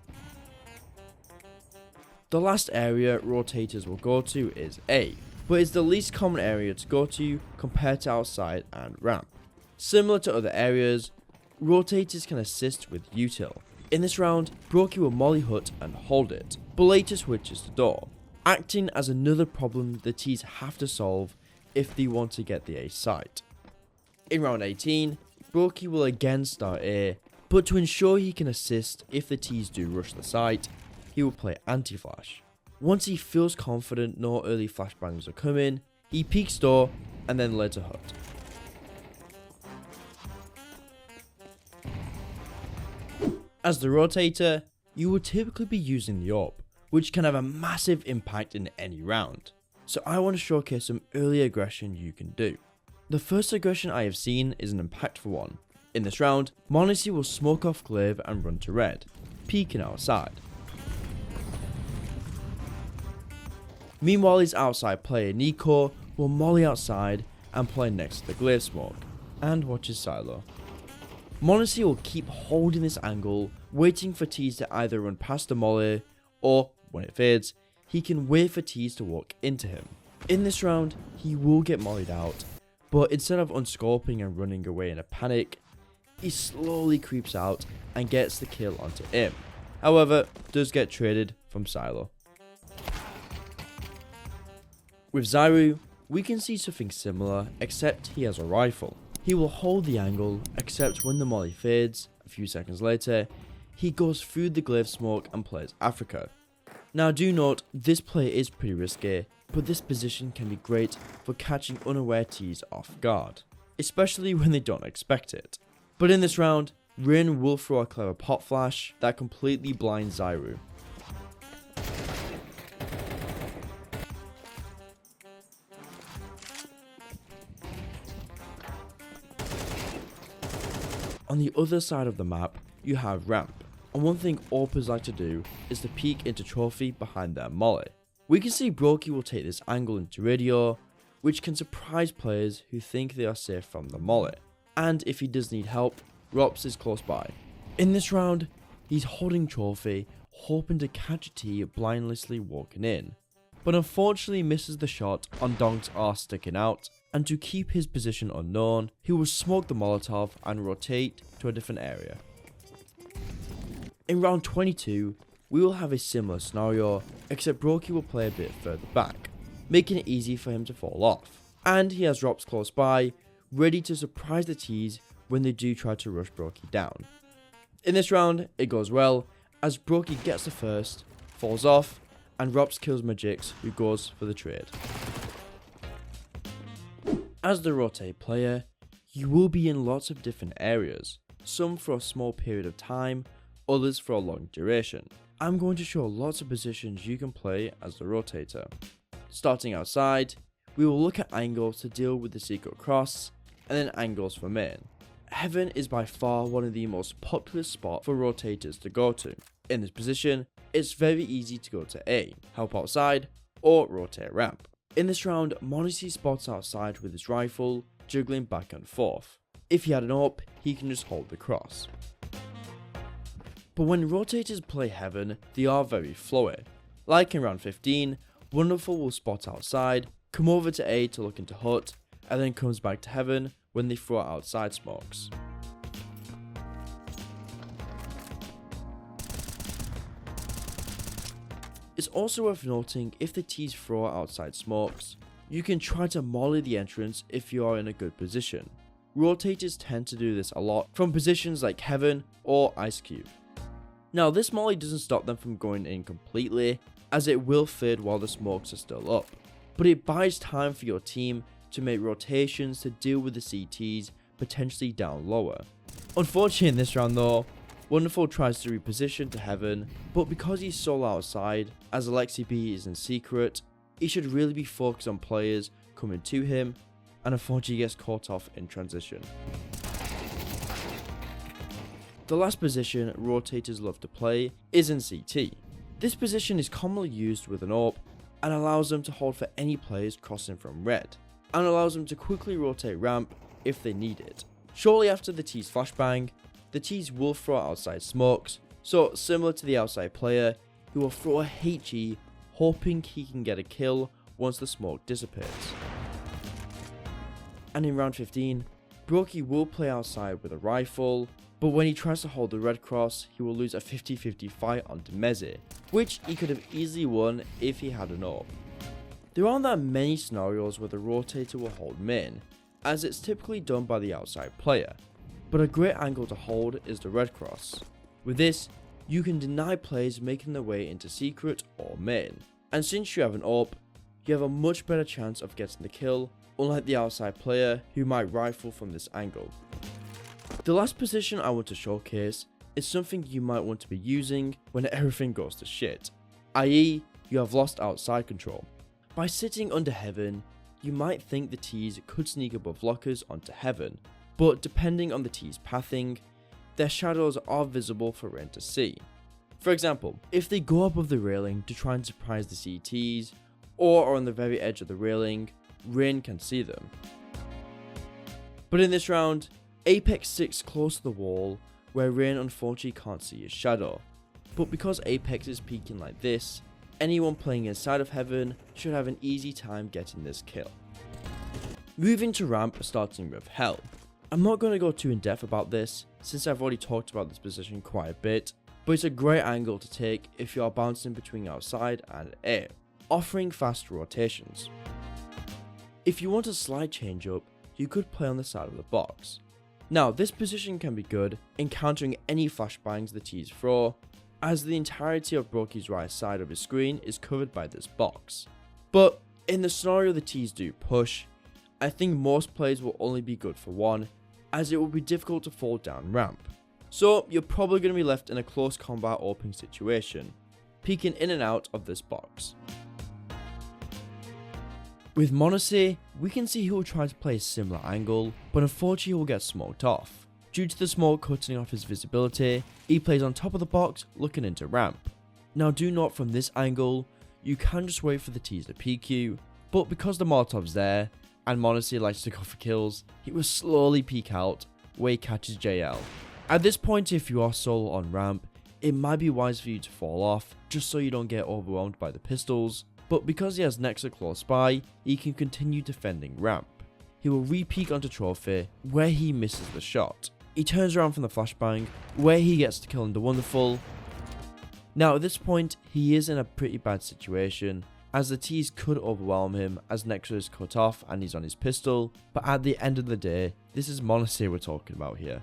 The last area Rotators will go to is A, but it's the least common area to go to compared to outside and ramp. Similar to other areas, Rotators can assist with util. In this round, Brokey will molly hut and hold it, but later switches to door, acting as another problem the T's have to solve if they want to get the A site. In round 18, Brokey will again start A, but to ensure he can assist if the T's do rush the site, he will play anti-flash. Once he feels confident no early flashbangs are coming, he peeks door and then later hut. As the Rotator, you will typically be using the AWP, which can have a massive impact in any round. So I want to showcase some early aggression you can do. The first aggression I have seen is an impactful one. In this round, m0NESY will smoke off Glaive and run to red, peeking outside. Meanwhile, his outside player Nico will molly outside and play next to the Glaive smoke, and watch his silo. m0NESY will keep holding this angle, waiting for Tease to either run past the molly, or, when it fades, he can wait for Tease to walk into him. In this round, he will get mollied out, but instead of unscoping and running away in a panic, he slowly creeps out and gets the kill onto him. However, does get traded from silo. With Zyru, we can see something similar, except he has a rifle. He will hold the angle, except when the molly fades, a few seconds later, he goes through the Glaive smoke and plays Africa. Now do note, this play is pretty risky, but this position can be great for catching unaware Tees off guard, especially when they don't expect it. But in this round, Rin will throw a clever pop flash that completely blinds Zyru. On the other side of the map, you have ramp, and one thing AWPers like to do is to peek into trophy behind their molly. We can see Brokey will take this angle into radio, which can surprise players who think they are safe from the molly, and if he does need help, Rops is close by. In this round, he's holding trophy, hoping to catch a T blindlessly walking in, but unfortunately misses the shot on Donk's arse sticking out, and to keep his position unknown, he will smoke the Molotov and rotate to a different area. In round 22, we will have a similar scenario, except Brokey will play a bit further back, making it easy for him to fall off, and he has Rops close by, ready to surprise the Tees when they do try to rush Brokey down. In this round, it goes well, as Brokey gets the first, falls off, and Rops kills Magix, who goes for the trade. As the Rotate player, you will be in lots of different areas, some for a small period of time, others for a long duration. I'm going to show lots of positions you can play as the Rotator. Starting outside, we will look at angles to deal with the secret cross, and then angles for main. Heaven is by far one of the most popular spots for Rotators to go to. In this position, it's very easy to go to A, help outside, or rotate ramp. In this round, m0NESY spots outside with his rifle, juggling back and forth. If he had an AWP, he can just hold the cross. But when Rotators play Heaven, they are very flowy. Like in round 15, Wonderful will spot outside, come over to A to look into hut, and then comes back to Heaven when they throw outside smokes. It's also worth noting, if the Tees throw outside smokes, you can try to molly the entrance if you are in a good position. Rotators tend to do this a lot from positions like Heaven or Ice Cube. Now this molly doesn't stop them from going in completely, as it will fade while the smokes are still up, but it buys time for your team to make rotations to deal with the CTs potentially down lower. Unfortunately in this round though, Wonderful tries to reposition to Heaven, but because he's solo outside, as Alexi B is in secret, he should really be focused on players coming to him, and unfortunately gets caught off in transition. The last position Rotators love to play is in CT. This position is commonly used with an AWP, and allows them to hold for any players crossing from red, and allows them to quickly rotate ramp if they need it. Shortly after the T's flashbang, the Tees will throw outside smokes, so similar to the outside player, he will throw a HE hoping he can get a kill once the smoke dissipates. And in round 15, Brokey will play outside with a rifle, but when he tries to hold the red cross, he will lose a 50-50 fight onto Meze, which he could have easily won if he had an AWP. There aren't that many scenarios where the Rotator will hold main, as it's typically done by the outside player. But a great angle to hold is the red cross. With this, you can deny players making their way into secret or main, and since you have an AWP, you have a much better chance of getting the kill, unlike the outside player who might rifle from this angle. The last position I want to showcase is something you might want to be using when everything goes to shit, i.e. you have lost outside control. By sitting under heaven, you might think the T's could sneak above lockers onto heaven, but depending on the T's pathing, their shadows are visible for Rain to see. For example, if they go above the railing to try and surprise the CTs, or are on the very edge of the railing, Rain can see them. But in this round, Apex sits close to the wall, where Rain unfortunately can't see his shadow. But because Apex is peeking like this, anyone playing inside of heaven should have an easy time getting this kill. Moving to ramp, starting with Hell. I'm not going to go too in depth about this, since I've already talked about this position quite a bit, but it's a great angle to take if you are bouncing between outside and air, offering fast rotations. If you want a slight change up, you could play on the side of the box. Now this position can be good in countering any flashbangs the T's throw, as the entirety of Brokey's right side of his screen is covered by this box. But in the scenario the T's do push, I think most plays will only be good for one, as it will be difficult to fall down ramp. So you're probably going to be left in a close combat opening situation, peeking in and out of this box. With m0NESY, we can see he will try to play a similar angle, but unfortunately he will get smoked off. Due to the smoke cutting off his visibility, he plays on top of the box looking into ramp. Now do note from this angle, you can just wait for the T's to peek you, but because the Molotov's there, and m0NESY likes to go for kills, he will slowly peek out, where he catches JL. At this point, if you are solo on ramp, it might be wise for you to fall off, just so you don't get overwhelmed by the pistols, but because he has Nexa close by, he can continue defending ramp. He will re-peek onto Trophy, where he misses the shot. He turns around from the flashbang, where he gets to kill under Wonderful. Now at this point, he is in a pretty bad situation, as the T's could overwhelm him as Nexa is cut off and he's on his pistol, but at the end of the day, this is m0NESY we're talking about here.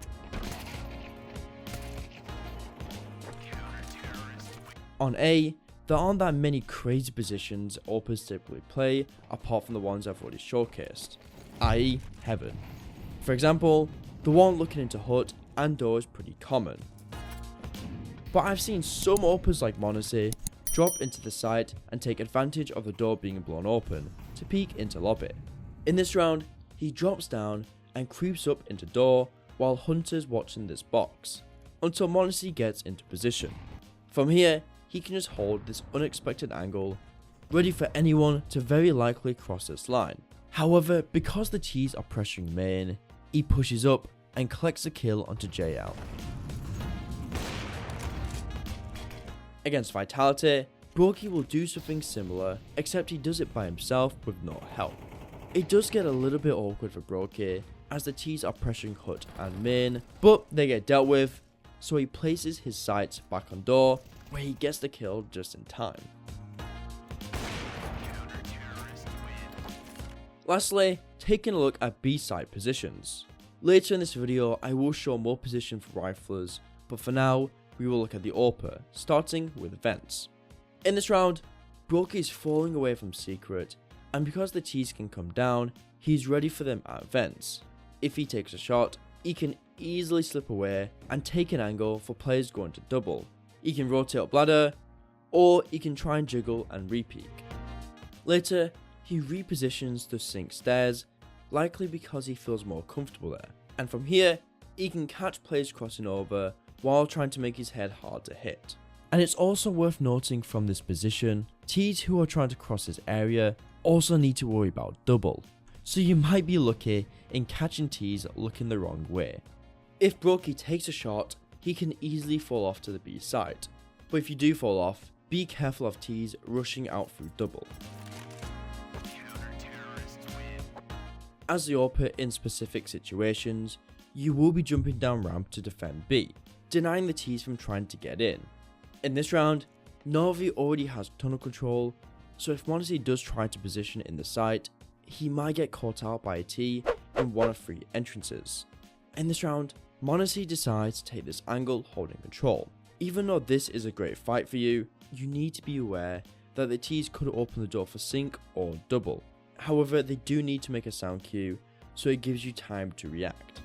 On A, there aren't that many crazy positions Opers typically play apart from the ones I've already showcased, i.e. heaven. For example, the one looking into hut and door is pretty common. But I've seen some Opers like m0NESY drop into the site and take advantage of the door being blown open to peek into lobby. In this round, he drops down and creeps up into door while Hunter's watching this box, until m0NESY gets into position. From here, he can just hold this unexpected angle, ready for anyone to very likely cross this line. However, because the T's are pressuring main, he pushes up and collects a kill onto JL. Against Vitaliteh, Brokey will do something similar, except he does it by himself with no help. It does get a little bit awkward for Brokey, as the T's are pressuring hut and main, but they get dealt with, so he places his sights back on door, where he gets the kill just in time. Lastly, taking a look at B side positions. Later in this video, I will show more position for riflers, but for now, we will look at the AWPer, starting with vents. In this round, Brokey is falling away from secret, and because the T's can come down, he's ready for them at vents. If he takes a shot, he can easily slip away and take an angle for players going to double. He can rotate up ladder, or he can try and jiggle and re-peek. Later, he repositions the sink stairs, likely because he feels more comfortable there. And from here, he can catch players crossing over while trying to make his head hard to hit. And it's also worth noting from this position, T's who are trying to cross this area also need to worry about double. So you might be lucky in catching T's looking the wrong way. If Brokey takes a shot, he can easily fall off to the B side. But if you do fall off, be careful of T's rushing out through double. As the AWPer in specific situations, you will be jumping down ramp to defend B, denying the T's from trying to get in. In this round, NAVI already has tunnel control, so if m0NESY does try to position in the site, he might get caught out by a T in one of 3 entrances. In this round, m0NESY decides to take this angle holding control. Even though this is a great fight for you, you need to be aware that the T's could open the door for sync or double. However, they do need to make a sound cue, so it gives you time to react.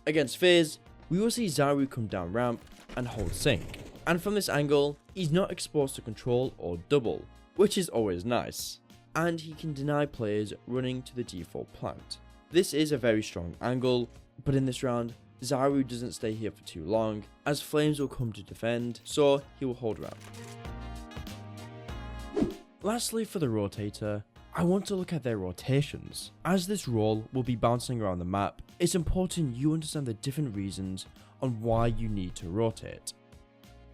Against FaZe, we will see Zaru come down ramp and hold sync. And from this angle, he's not exposed to control or double, which is always nice. And he can deny players running to the default plant. This is a very strong angle, but in this round, Zaru doesn't stay here for too long, as Flames will come to defend, so he will hold ramp. Lastly, for the Rotator, I want to look at their rotations. As this role will be bouncing around the map, it's important you understand the different reasons on why you need to rotate.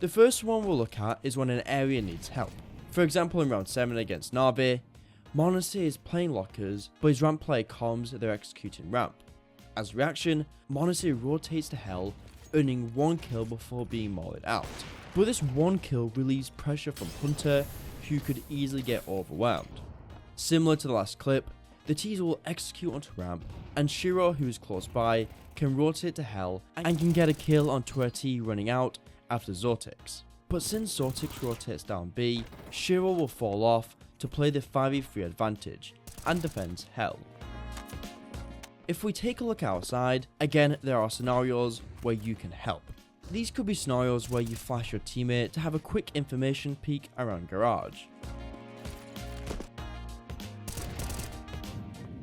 The first one we'll look at is when an area needs help. For example, in round 7 against NAVI, m0NESY is playing lockers, but his ramp player calms they're executing ramp. As a reaction, m0NESY rotates to hell, earning 1 kill before being mollied out. But this 1 kill relieves pressure from Hunter, who could easily get overwhelmed. Similar to the last clip, the T's will execute onto ramp, and Shiro, who is close by, can rotate to hell and can get a kill onto a T running out after Zortix. But since Zortix rotates down B, Shiro will fall off to play the 5v3 advantage and defends hell. If we take a look outside, again there are scenarios where you can help. These could be scenarios where you flash your teammate to have a quick information peek around garage.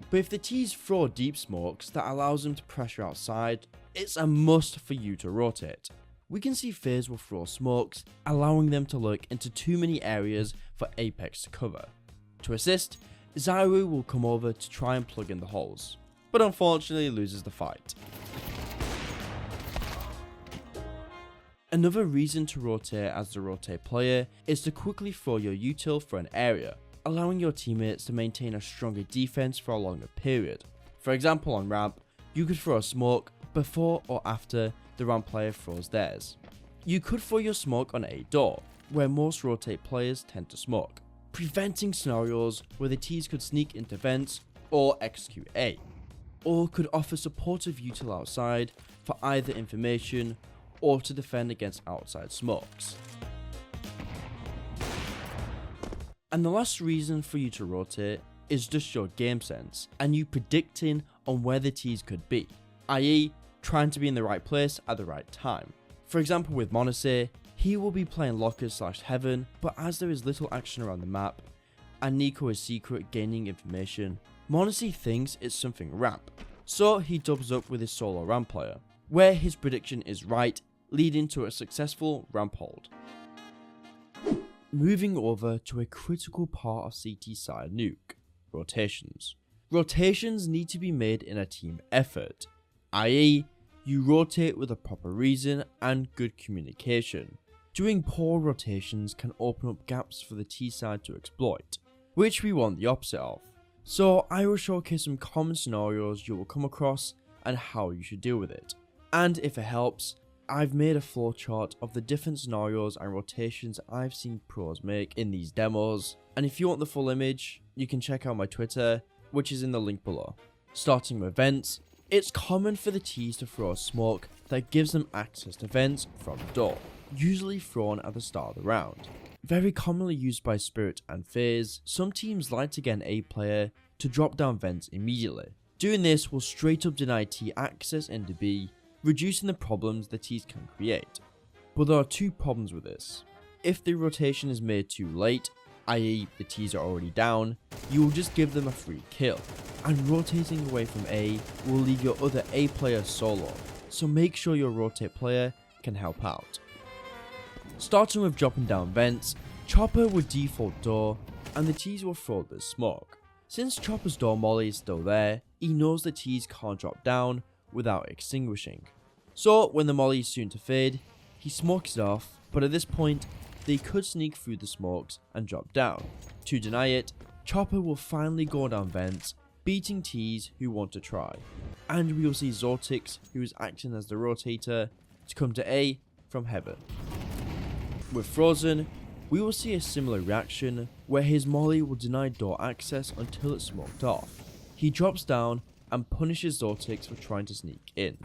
But if the T's throw deep smokes that allows them to pressure outside, it's a must for you to rotate. We can see FaZe will throw smokes, allowing them to look into too many areas for Apex to cover. To assist, Zaru will come over to try and plug in the holes, but unfortunately loses the fight. Another reason to rotate as the rotate player is to quickly throw your util for an area, allowing your teammates to maintain a stronger defense for a longer period. For example, on ramp, you could throw a smoke before or after the ramp player throws theirs. You could throw your smoke on A door, where most rotate players tend to smoke, preventing scenarios where the T's could sneak into vents or execute A, or could offer supportive util outside for either information or to defend against outside smokes. And the last reason for you to rotate is just your game sense and you predicting on where the T's could be, i.e. trying to be in the right place at the right time. For example, with m0NESY, he will be playing lockers / heaven, but as there is little action around the map and Nico is secret gaining information, m0NESY thinks it's something ramp, so he dubs up with his solo ramp player, where his prediction is right, leading to a successful ramp hold. Moving over to a critical part of CT side nuke, rotations. Rotations need to be made in a team effort, i.e. you rotate with a proper reason and good communication. Doing poor rotations can open up gaps for the T side to exploit, which we want the opposite of. So I will showcase some common scenarios you will come across and how you should deal with it. And if it helps, I've made a flowchart of the different scenarios and rotations I've seen pros make in these demos, and if you want the full image, you can check out my Twitter, which is in the link below. Starting with vents, it's common for the T's to throw a smoke that gives them access to vents from the door, usually thrown at the start of the round. Very commonly used by Spirit and FaZe, some teams like to get an A player to drop down vents immediately. Doing this will straight up deny T access into B, reducing the problems the T's can create. But there are two problems with this. If the rotation is made too late, i.e. the T's are already down, you will just give them a free kill, and rotating away from A will leave your other A player solo, so make sure your rotate player can help out. Starting with dropping down vents, Chopper would default door, and the T's will throw the smoke. Since Chopper's door molly is still there, he knows the T's can't drop down without extinguishing. So when the molly is soon to fade, he smokes it off, but at this point, they could sneak through the smokes and drop down. To deny it, Chopper will finally go down vents, beating T's who want to try. And we will see Zortix, who is acting as the rotator, to come to A from heaven. With Frozen, we will see a similar reaction, where his molly will deny door access until it's smoked off. He drops down and punishes Zortix for trying to sneak in.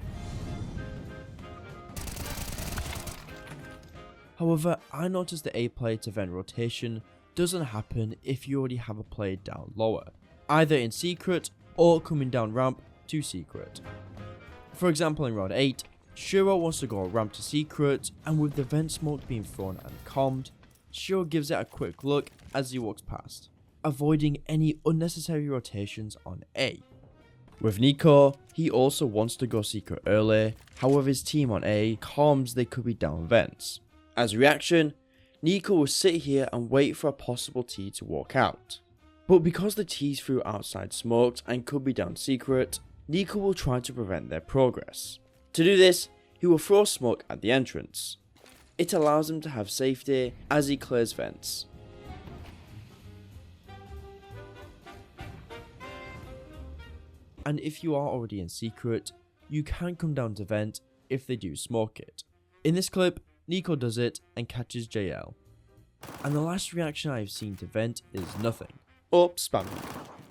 However, I noticed the A player to vent rotation doesn't happen if you already have a player down lower, either in secret or coming down ramp to secret. For example, in round 8, Shiro wants to go ramp to secret, and with the vent smoke being thrown and calmed, Shiro gives it a quick look as he walks past, avoiding any unnecessary rotations on A. With Nico, he also wants to go secret early, however his team on A calms they could be down vents. As a reaction, Nico will sit here and wait for a possible T to walk out. But because the T's through outside smoked and could be down secret, Nico will try to prevent their progress. To do this, he will throw smoke at the entrance. It allows him to have safety as he clears vents. And if you are already in secret, you can come down to vent if they do smoke it. In this clip, Nico does it and catches JL. And the last reaction I have seen to vent is nothing. Or spamming.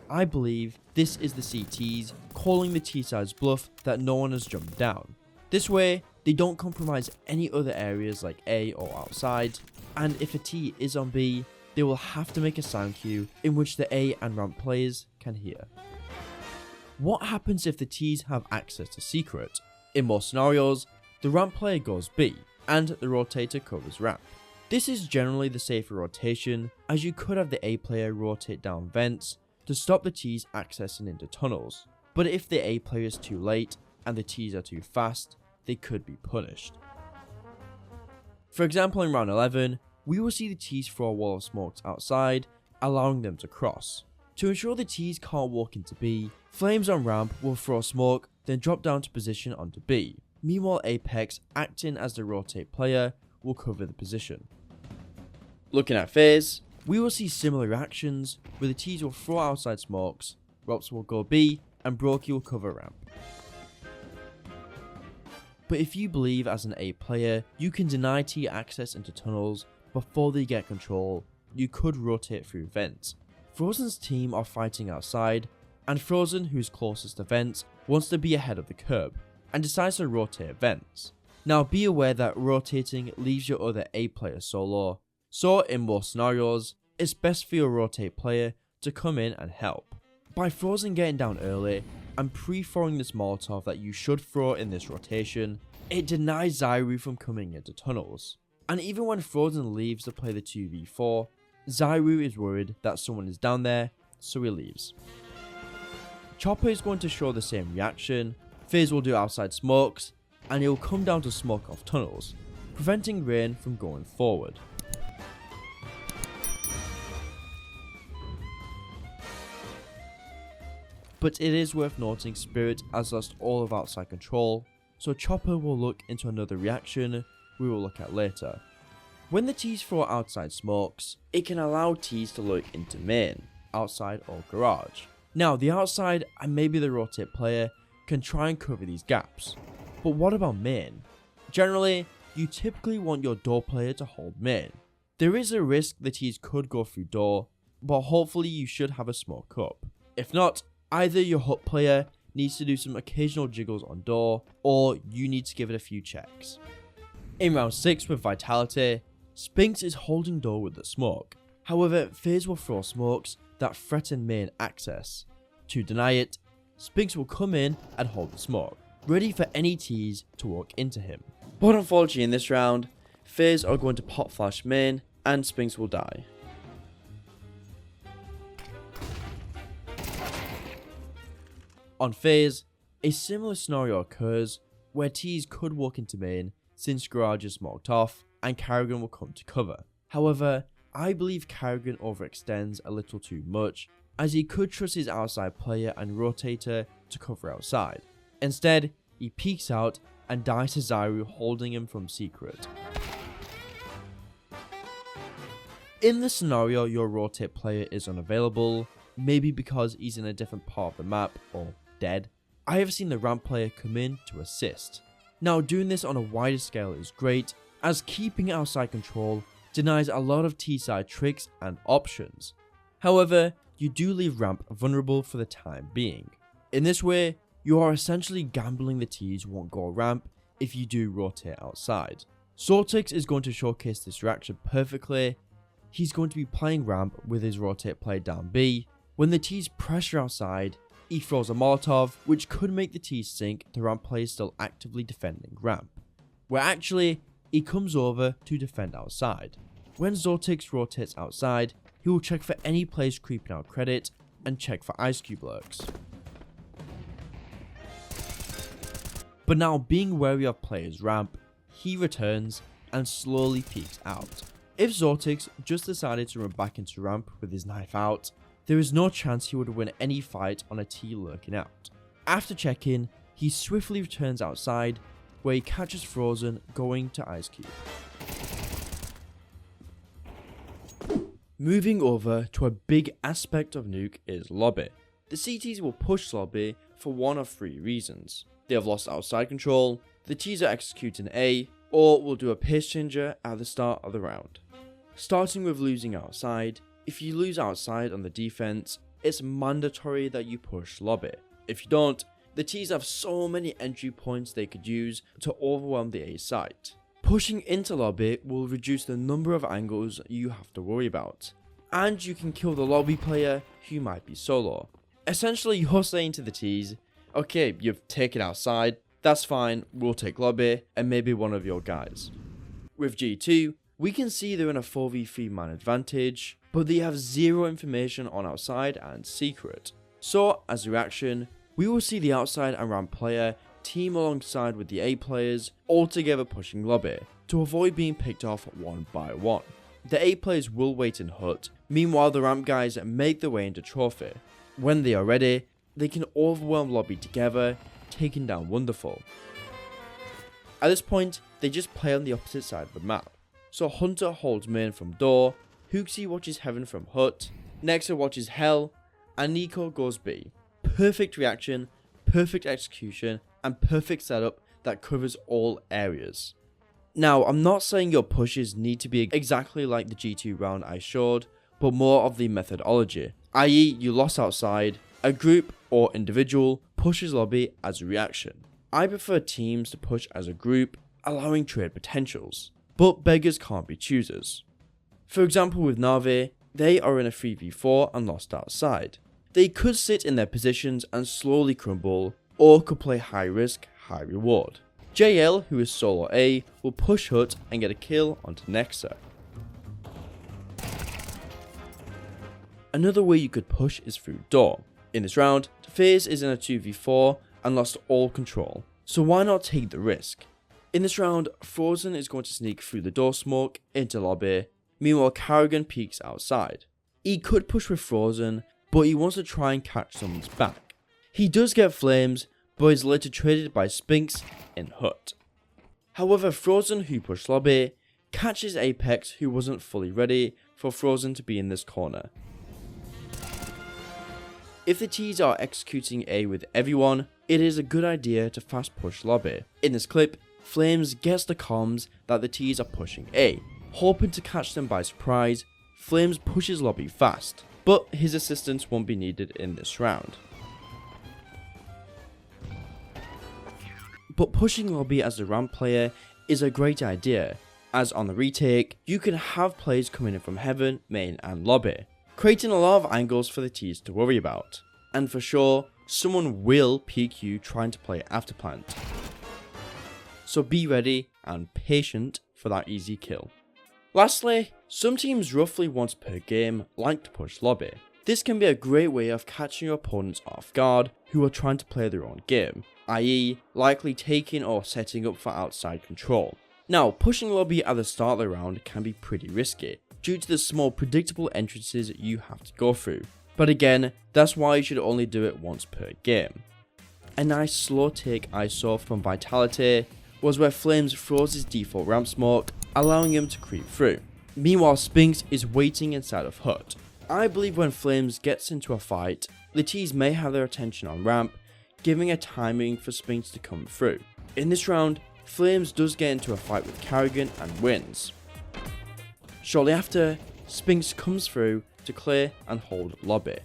I believe this is the CTs calling the T-side's bluff that no one has jumped down. This way, they don't compromise any other areas like A or outside, and if a T is on B, they will have to make a sound cue in which the A and ramp players can hear. What happens if the Ts have access to secret? In most scenarios, the ramp player goes B, and the rotator covers ramp. This is generally the safer rotation, as you could have the A player rotate down vents to stop the Ts accessing into tunnels, but if the A player is too late and the Ts are too fast, they could be punished. For example, in round 11, we will see the Ts throw a wall of smokes outside, allowing them to cross. To ensure the Ts can't walk into B, Flames on ramp will throw smoke, then drop down to position onto B. Meanwhile, Apex, acting as the rotate player, will cover the position. Looking at FaZe, we will see similar actions, where the Ts will throw outside smokes, Rops will go B, and Brokey will cover ramp. But if you believe as an A player, you can deny T access into tunnels before they get control, you could rotate through vents. Frozen's team are fighting outside, and Frozen, who's closest to vents, wants to be ahead of the curb, and decides to rotate vents. Now be aware that rotating leaves your other A player solo, so in most scenarios, it's best for your rotate player to come in and help. By Frozen getting down early, and pre-throwing this Molotov that you should throw in this rotation, it denies Zyru from coming into tunnels. And even when Frozen leaves to play the 2v4, Zyru is worried that someone is down there, so he leaves. Chopper is going to show the same reaction, FaZe will do outside smokes, and he will come down to smoke off tunnels, preventing Rain from going forward. But it is worth noting Spirit has lost all of outside control, so Chopper will look into another reaction we will look at later. When the Ts throw outside smokes, it can allow Ts to look into main, outside or garage. Now the outside and maybe the rotate player can try and cover these gaps, but what about main? Generally, you typically want your door player to hold main. There is a risk the Ts could go through door, but hopefully you should have a smoke up. If not, either your hut player needs to do some occasional jiggles on door, or you need to give it a few checks. In round 6 with Vitaliteh, Spinks is holding door with the smoke. However, FaZe will throw smokes that threaten main access. To deny it, Spinks will come in and hold the smoke, ready for any Ts to walk into him. but unfortunately in this round, FaZe are going to pop flash main and Spinks will die. On FaZe, a similar scenario occurs where Ts could walk into main since garage is smoked off and Karrigan will come to cover. However, I believe Karrigan overextends a little too much, as he could trust his outside player and rotator to cover outside. Instead, he peeks out and dies to Zyru holding him from secret. In this scenario, your rotate player is unavailable, maybe because he's in a different part of the map or dead. I have seen the ramp player come in to assist. Now doing this on a wider scale is great, as keeping outside control denies a lot of T-side tricks and options. However, you do leave ramp vulnerable for the time being. In this way, you are essentially gambling the Ts won't go ramp if you do rotate outside. Sortix is going to showcase this reaction perfectly. He's going to be playing ramp with his rotate play down B. When the Ts pressure outside, he throws a Molotov, which could make the T sink the ramp player still actively defending ramp. Where actually, he comes over to defend outside. When Zotix rotates outside, he will check for any players creeping out credit and check for ice cube lurks. But now being wary of players ramp, he returns and slowly peeks out. If Zotix just decided to run back into ramp with his knife out, there is no chance he would win any fight on a T lurking out. After checking, he swiftly returns outside where he catches Frozen going to ice cube. Moving over to a big aspect of Nuke is lobby. The CTs will push lobby for one of three reasons. They have lost outside control, the Ts are executing A, or will do a pace changer at the start of the round. Starting with losing outside, if you lose outside on the defense, it's mandatory that you push lobby. If you don't, the Ts have so many entry points they could use to overwhelm the A site. Pushing into lobby will reduce the number of angles you have to worry about, and you can kill the lobby player who might be solo. Essentially, you're saying to the Ts, okay, you've taken outside, that's fine, we'll take lobby and maybe one of your guys. With G2, we can see they're in a 4v3 man advantage, but they have zero information on outside and secret. So, as a reaction, we will see the outside and ramp player team alongside with the A players, all together pushing lobby, to avoid being picked off one by one. The A players will wait in hut, meanwhile the ramp guys make their way into trophy. When they are ready, they can overwhelm lobby together, taking down Wonderful. At this point, they just play on the opposite side of the map. So Hunter holds main from door, Hooksy watches heaven from hut, Nexa watches hell, and Nico goes B. Perfect reaction, perfect execution, and perfect setup that covers all areas. Now, I'm not saying your pushes need to be exactly like the G2 round I showed, but more of the methodology, i.e. you lost outside, a group or individual pushes lobby as a reaction. I prefer teams to push as a group, allowing trade potentials, but beggars can't be choosers. For example with NAVI, they are in a 3v4 and lost outside. They could sit in their positions and slowly crumble, or could play high risk, high reward. JL, who is solo A, will push hut and get a kill onto Nexa. Another way you could push is through door. In this round, FaZe is in a 2v4 and lost all control, so why not take the risk? In this round, Frozen is going to sneak through the door smoke into lobby, meanwhile Karrigan peeks outside. He could push with Frozen, but he wants to try and catch someone's back. He does get flames, but is later traded by Spinks in hut. However, Frozen, who pushed lobby, catches Apex, who wasn't fully ready for Frozen to be in this corner. If the Ts are executing A with everyone, it is a good idea to fast push lobby. In this clip, Flames gets the comms that the Ts are pushing A. Hoping to catch them by surprise, Flames pushes lobby fast, but his assistance won't be needed in this round. But pushing lobby as a ramp player is a great idea, as on the retake, you can have players coming in from heaven, main and lobby, creating a lot of angles for the Ts to worry about. And for sure, someone will peek you trying to play after plant. So be ready and patient for that easy kill. Lastly, some teams roughly once per game like to push lobby. This can be a great way of catching your opponents off guard who are trying to play their own game, i.e. likely taking or setting up for outside control. Now, pushing lobby at the start of the round can be pretty risky, due to the small predictable entrances you have to go through. But again, that's why you should only do it once per game. A nice slow take I saw from Vitaliteh was where Flames froze his default ramp smoke, allowing him to creep through. Meanwhile, Spinks is waiting inside of hut. I believe when Flames gets into a fight, the Ts may have their attention on ramp, giving a timing for Spinks to come through. In this round, Flames does get into a fight with Karrigan and wins. Shortly after, Spinks comes through to clear and hold lobby.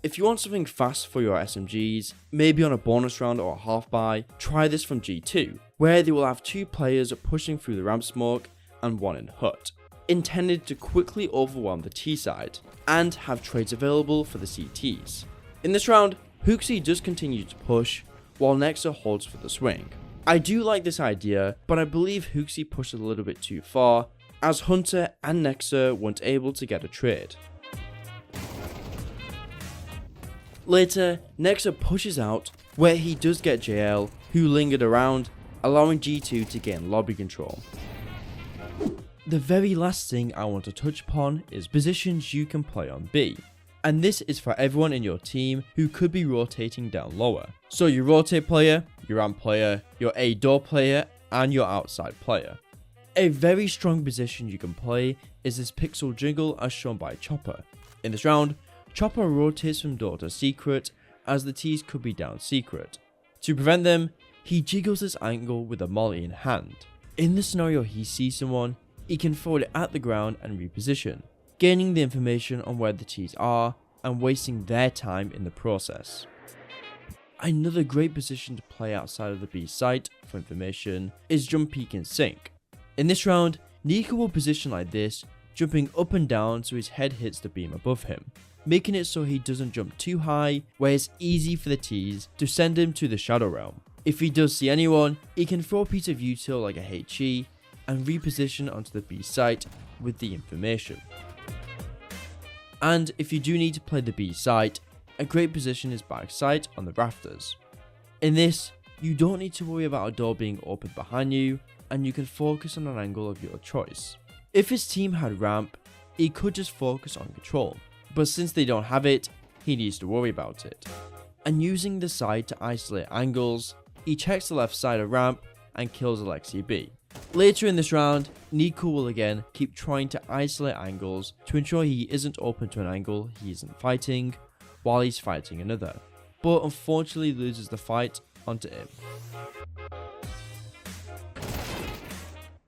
If you want something fast for your SMGs, maybe on a bonus round or a half buy, try this from G2, where they will have two players pushing through the ramp smoke and one in hut. intended to quickly overwhelm the T side and have trades available for the CTs. In this round, Wooxy does continue to push while Nexa holds for the swing. I do like this idea, but I believe Wooxy pushed a little bit too far as Hunter and Nexa weren't able to get a trade. Later, Nexa pushes out where he does get JL, who lingered around, allowing G2 to gain lobby control. The very last thing I want to touch upon is positions you can play on B. And this is for everyone in your team who could be rotating down lower. So your rotate player, your ramp player, your A door player, and your outside player. A very strong position you can play is this pixel jiggle as shown by Chopper. In this round, Chopper rotates from door to secret as the T's could be down secret. To prevent them, he jiggles this angle with a molly in hand. In the scenario he sees someone, he can throw it at the ground and reposition, gaining the information on where the T's are and wasting their time in the process. Another great position to play outside of the B site for information is jump peek and sink. In this round, Nico will position like this, jumping up and down so his head hits the beam above him, making it so he doesn't jump too high where it's easy for the T's to send him to the Shadow Realm. If he does see anyone, he can throw a piece of util like a HE and reposition onto the B site with the information. And if you do need to play the B site, a great position is back site on the rafters. In this, you don't need to worry about a door being opened behind you, and you can focus on an angle of your choice. If his team had ramp, he could just focus on control, but since they don't have it, he needs to worry about it. And using the side to isolate angles, he checks the left side of ramp and kills Alexi B. Later in this round, Nico will again keep trying to isolate angles to ensure he isn't open to an angle he isn't fighting while he's fighting another, but unfortunately loses the fight onto him.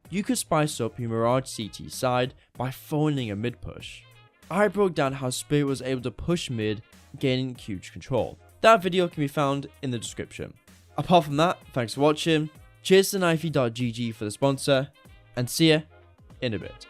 You could spice up your Mirage CT side by phoning a mid push. I broke down how Spirit was able to push mid, gaining huge control. That video can be found in the description. Apart from that, thanks for watching, cheers to NAVI.gg for the sponsor, and see ya in a bit.